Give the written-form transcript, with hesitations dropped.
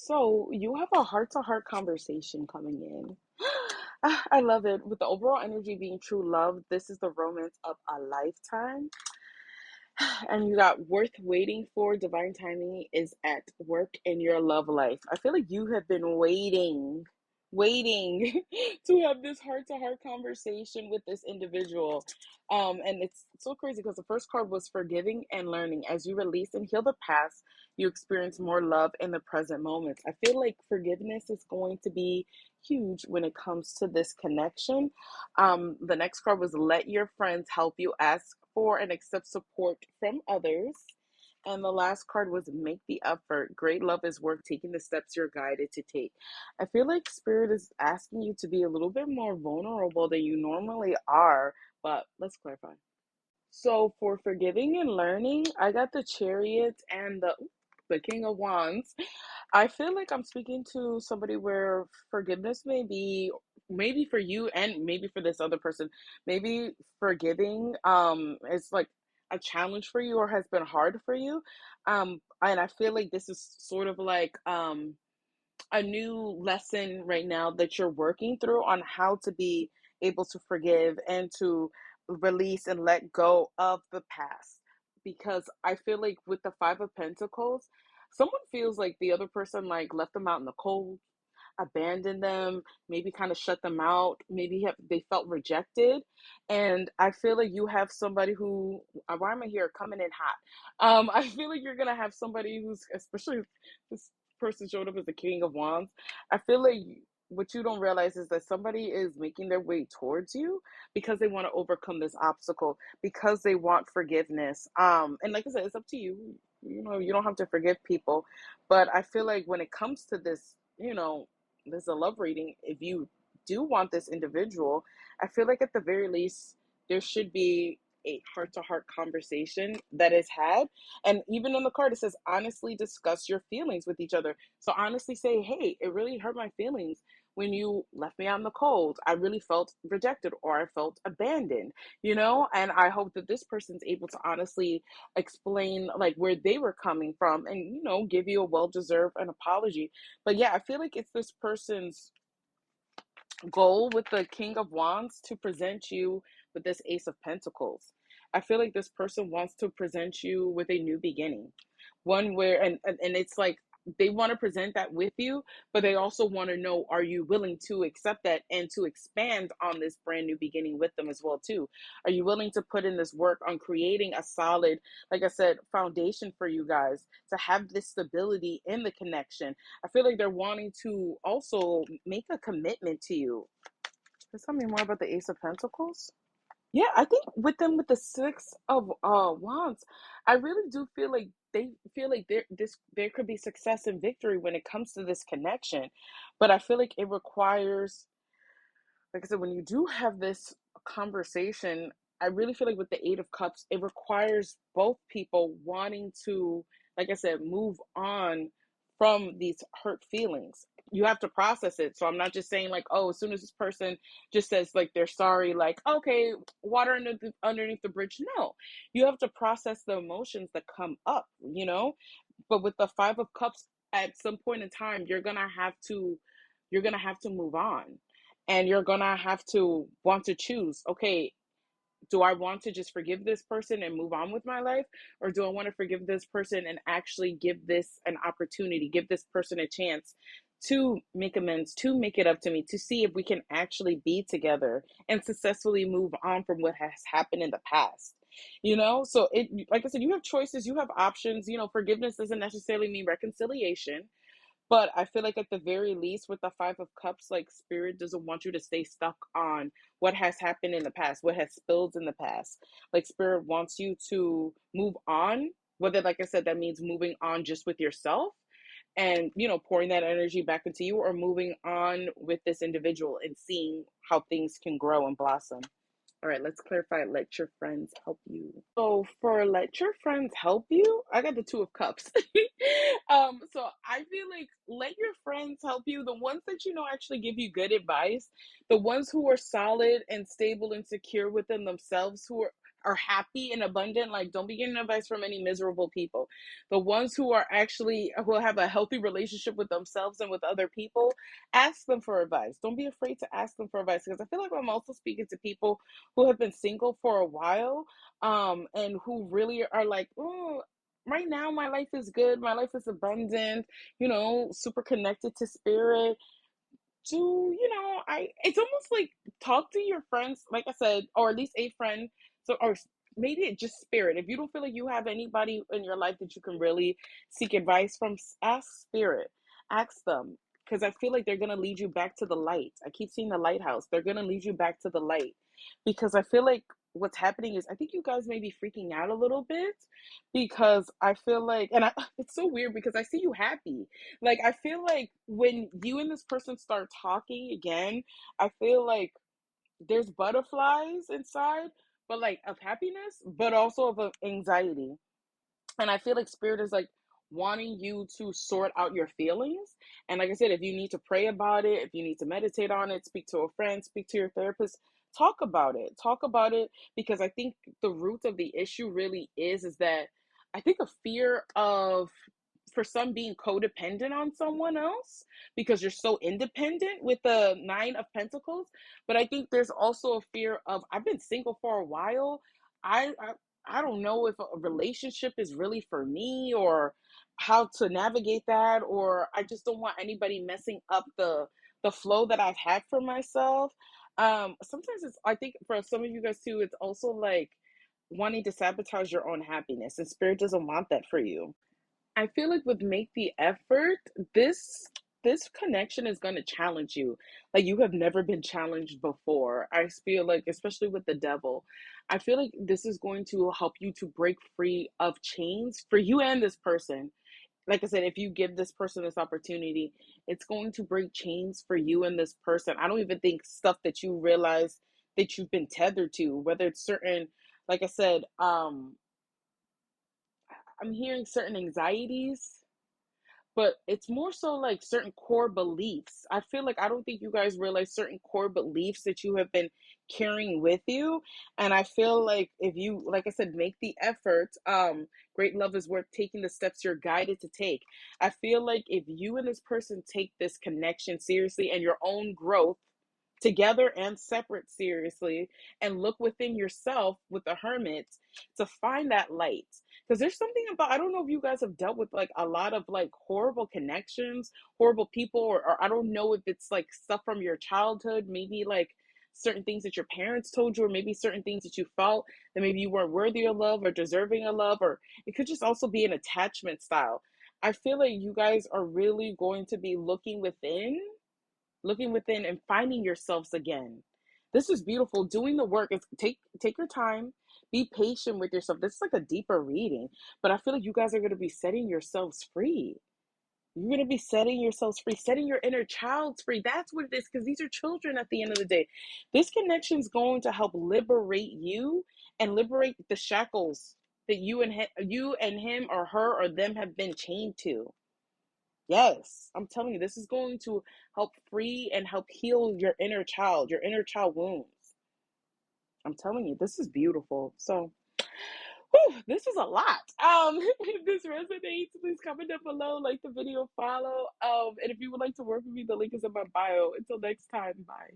So you have a heart-to-heart conversation coming in. I love it. With the overall energy being true love, this is the romance of a lifetime. And you got worth waiting for. Divine timing is at work in your love life. I feel like you have been waiting to have this heart-to-heart conversation with this individual. And it's so crazy because the first card was forgiving and learning. As you release and heal the past, you experience more love in the present moments. I feel like forgiveness is going to be huge when it comes to this connection. The next card was let your friends help you. Ask for and accept support from others. And the last card was make the effort. Great love is worth taking the steps you're guided to take. I feel like Spirit is asking you to be a little bit more vulnerable than you normally are, but let's clarify. So for forgiving and learning, I got the Chariot and the King of Wands. I feel like I'm speaking to somebody where forgiveness may be maybe for you and maybe for this other person. Maybe forgiving is like a challenge for you or has been hard for you. And I feel like this is sort of like a new lesson right now that you're working through on how to be able to forgive and to release and let go of the past. Because I feel like with the Five of Pentacles, someone feels like the other person like left them out in the cold, abandoned them, maybe kind of shut them out, maybe they felt rejected. And I feel like you have somebody who, why am I here coming in hot? I feel like you're gonna have somebody who's, especially if this person showed up as the King of Wands. I feel like what you don't realize is that somebody is making their way towards you because they want to overcome this obstacle, because they want forgiveness. And like I said, it's up to you. You know, you don't have to forgive people, but I feel like when it comes to this, there's a love reading. If you do want this individual, I feel like at the very least, there should be a heart to heart conversation that is had. And even on the card, it says, honestly discuss your feelings with each other. So honestly say, hey, it really hurt my feelings when you left me out in the cold. I really felt rejected or I felt abandoned, and I hope that this person's able to honestly explain like where they were coming from and, give you a well deserved an apology. But yeah, I feel like it's this person's goal with the King of Wands to present you with this Ace of Pentacles. I feel like this person wants to present you with a new beginning. One where and it's like they want to present that with you, but they also want to know, are you willing to accept that and to expand on this brand new beginning with them as well too? Are you willing to put in this work on creating a solid, like I said, foundation for you guys to have this stability in the connection? I feel like they're wanting to also make a commitment to you. Tell me more about the Ace of Pentacles. Yeah, I think with them with the Six of Wands, I really do feel like they feel like there could be success and victory when it comes to this connection. But I feel like it requires, like I said, when you do have this conversation, I really feel like with the Eight of Cups, it requires both people wanting to, like I said, move on from these hurt feelings. You have to process it. So I'm not just saying like, oh, as soon as this person just says like they're sorry, like, okay, water underneath the bridge. No, you have to process the emotions that come up, But with the Five of Cups, at some point in time, you're gonna have to move on, and you're gonna have to want to choose, okay, do I want to just forgive this person and move on with my life, or do I want to forgive this person and actually give this an opportunity, give this person a chance to make amends, to make it up to me, to see if we can actually be together and successfully move on from what has happened in the past. So it, like I said, you have choices, you have options. Forgiveness doesn't necessarily mean reconciliation, but I feel like at the very least, with the Five of Cups, like Spirit doesn't want you to stay stuck on what has happened in the past, what has spilled in the past. Like Spirit wants you to move on, whether, like I said, that means moving on just with yourself and, pouring that energy back into you, or moving on with this individual and seeing how things can grow and blossom. All right, let's clarify. Let your friends help you. So for let your friends help you, I got the Two of Cups. So I feel like let your friends help you. The ones that actually give you good advice, the ones who are solid and stable and secure within themselves, are happy and abundant, like don't be getting advice from any miserable people. The ones who are actually who have a healthy relationship with themselves and with other people, ask them for advice. Don't be afraid to ask them for advice, because I feel like I'm also speaking to people who have been single for a while, and who really are like, oh, right now my life is good, my life is abundant, super connected to spirit. To I it's almost like, talk to your friends, like I said, or at least a friend. So, or maybe it just spirit. If you don't feel like you have anybody in your life that you can really seek advice from, ask spirit. Ask them, because I feel like they're going to lead you back to the light. I keep seeing the lighthouse. They're going to lead you back to the light, because I feel like what's happening is, I think you guys may be freaking out a little bit, because I feel like, and it's so weird because I see you happy. Like, I feel like when you and this person start talking again, I feel like there's butterflies inside, but like of happiness, but also of anxiety. And I feel like spirit is like wanting you to sort out your feelings. And like I said, if you need to pray about it, if you need to meditate on it, speak to a friend, speak to your therapist, talk about it. Talk about it, because I think the root of the issue really is that I think a fear of, for some, being codependent on someone else, because you're so independent with the 9 of Pentacles. But I think there's also a fear of, I've been single for a while. I don't know if a relationship is really for me, or how to navigate that, or I just don't want anybody messing up the flow that I've had for myself. Sometimes it's, I think for some of you guys too, it's also like wanting to sabotage your own happiness, and spirit doesn't want that for you. I feel like with make the effort, this connection is going to challenge you like you have never been challenged before. I feel like, especially with the devil, I feel like this is going to help you to break free of chains for you and this person. Like I said, if you give this person this opportunity, it's going to break chains for you and this person. I don't even think stuff that you realize that you've been tethered to, whether it's certain, like I said, I'm hearing certain anxieties, but it's more so like certain core beliefs. I feel like, I don't think you guys realize certain core beliefs that you have been carrying with you. And I feel like if you, like I said, make the effort, great love is worth taking the steps you're guided to take. I feel like if you and this person take this connection seriously, and your own growth, together and separate, seriously, and look within yourself with the hermit to find that light. Because there's something about, I don't know if you guys have dealt with like a lot of like horrible connections, horrible people, or I don't know if it's like stuff from your childhood, maybe like certain things that your parents told you, or maybe certain things that you felt that maybe you weren't worthy of love or deserving of love, or it could just also be an attachment style. I feel like you guys are really going to be looking within and finding yourselves again. This is beautiful. Doing the work is, take your time, be patient with yourself. This is like a deeper reading, but I feel like you guys are going to be setting yourselves free. You're going to be setting yourselves free, setting your inner child free. That's what it is, because these are children at the end of the day. This connection is going to help liberate you and liberate the shackles that you and him or her or them have been chained to. Yes, I'm telling you, this is going to help free and help heal your inner child wounds. I'm telling you, this is beautiful. So, whew, this was a lot. If this resonates, please comment down below, like the video, follow. And if you would like to work with me, the link is in my bio. Until next time, bye.